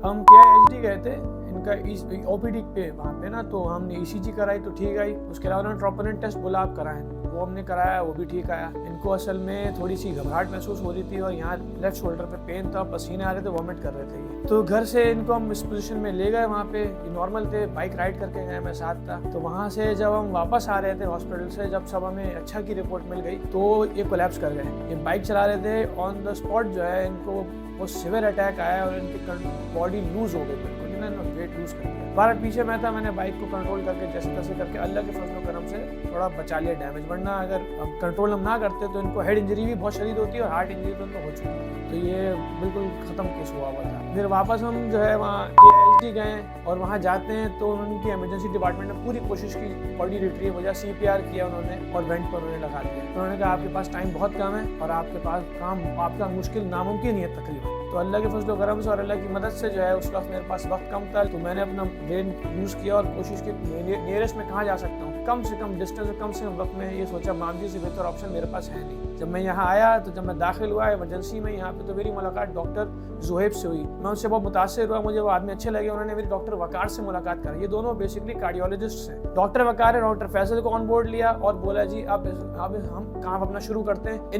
हम KIHD गए थे इनका OPD पे वहाँ पे ना, तो हमने ECG कराई तो ठीक आई। उसके अलावा उन्होंने ट्रोपोनिन टेस्ट बोला आप कराएं, वो हमने कराया, वो भी ठीक आया। इनको असल में थोड़ी सी घबराहट महसूस हो रही थी और यहाँ लेफ्ट शोल्डर पे पेन था, पसीने आ रहे थे, वॉमिट कर रहे थे ये। तो घर से इनको हम इस पोजीशन में ले गए, वहाँ पे नॉर्मल थे, बाइक राइड करके गए, मैं साथ था। तो वहाँ से जब हम वापस आ रहे थे हॉस्पिटल से, जब सब हमें अच्छा की रिपोर्ट मिल गई तो ये कोलैप्स कर गए। ये बाइक चला रहे थे, ऑन द स्पॉट जो है इनको वो सीवियर अटैक आया और इनकी बॉडी लूज हो गई, बिल्कुल इन्होंने वेट लूज कर दिया। बारह पीछे मैं था, मैंने बाइक को कंट्रोल करके जैसे तैसे करके अल्लाह के फजल व करम से थोड़ा बचा लिया डैमेज, वरना अगर हम कंट्रोल हम ना करते तो इनको हेड इंजरी भी बहुत शदीद होती है और हार्ट इंजरी तो इनको हो चुकी है। तो ये बिल्कुल ख़त्म केस हुआ था। फिर वापस हम जो है वहाँ KIHD गए और वहाँ जाते हैं तो उनकी इमरजेंसी डिपार्टमेंट ने पूरी कोशिश की, बॉडी रिट्रीव हो जाए, CPR किया उन्होंने और वेंट पर उन्होंने लगा दिया। उन्होंने कहा आपके पास टाइम बहुत कम है और आपके पास काम आपका मुश्किल नामुमकिन ही है तकरीबन। तो अल्लाह के फजल व करम से और अल्लाह की मदद से जो है उस वक्त मेरे पास वक्त कम था, तो मैंने अपना ब्रेन यूज़ किया और कोशिश की नियरेस्ट में कहाँ जा सकता हूँ, कम से कम डिस्टेंस और कम से कम वक्त में। ये सोचा मामजी से बेहतर ऑप्शन मेरे पास है नहीं। जब मैं यहाँ आया तो जब मैं दाखिल हुआ इमरजेंसी में यहाँ पे, तो मेरी मुलाकात डॉक्टर जुहैब से हुई। मैं उनसे बहुत मुतासिर हुआ, मुझे वो आदमी अच्छे लगे। उन्होंने मेरी डॉक्टर वकार से मुलाकात करी। ये दोनों बेसिकली कार्डियोलॉजिस्ट हैं। डॉक्टर वकार है, डॉक्टर फैसल को ऑन बोर्ड लिया और बोला जी अब हम काम अपना शुरू करते हैं।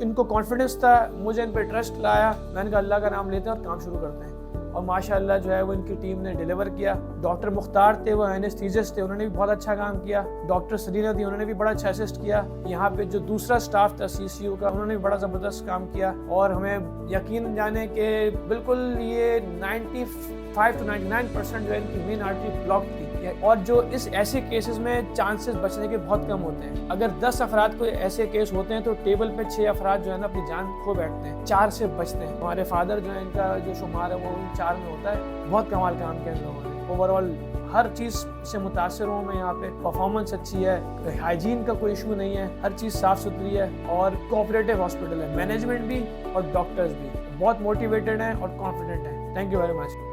इनको कॉन्फिडेंस था, मुझे इन पर ट्रस्ट लाया। मैंने कहा अल्लाह का नाम लेते हैं और काम शुरू करते हैं। और माशाअल्लाह जो है वो इनकी टीम ने डिलीवर किया। डॉक्टर मुख्तार थे, वो एनेस्थीसिस्ट थे, उन्होंने भी बहुत अच्छा काम किया। डॉक्टर सरीना थी, उन्होंने भी बड़ा अच्छा असिस्ट किया। यहाँ पे जो दूसरा स्टाफ था CCU का, उन्होंने भी बड़ा ज़बरदस्त काम किया। और हमें यकीन जाने के बिल्कुल ये 95 to 99% जो है इनकी मेन आर्टरी ब्लॉक थी। और जो इस ऐसे केसेस में चांसेस बचने के बहुत कम होते हैं। अगर 10 अफराद को ऐसे केस होते हैं तो टेबल पे 6 अफराद जो है ना अपनी जान खो बैठते हैं, 4 से बचते हैं। हमारे फादर जो है इनका जो शुमार है वो 4 में होता है। बहुत कमाल काम किया इन लोगों ने। ओवरऑल हर चीज़ से मुतासर हूँ मैं। यहाँ पे परफॉर्मेंस अच्छी है, हाइजीन का कोई इशू नहीं है, हर चीज़ साफ़ सुथरी है और कोऑपरेटिव हॉस्पिटल है। मैनेजमेंट भी और डॉक्टर्स भी बहुत मोटिवेटेड हैं और कॉन्फिडेंट हैं। Thank you very much.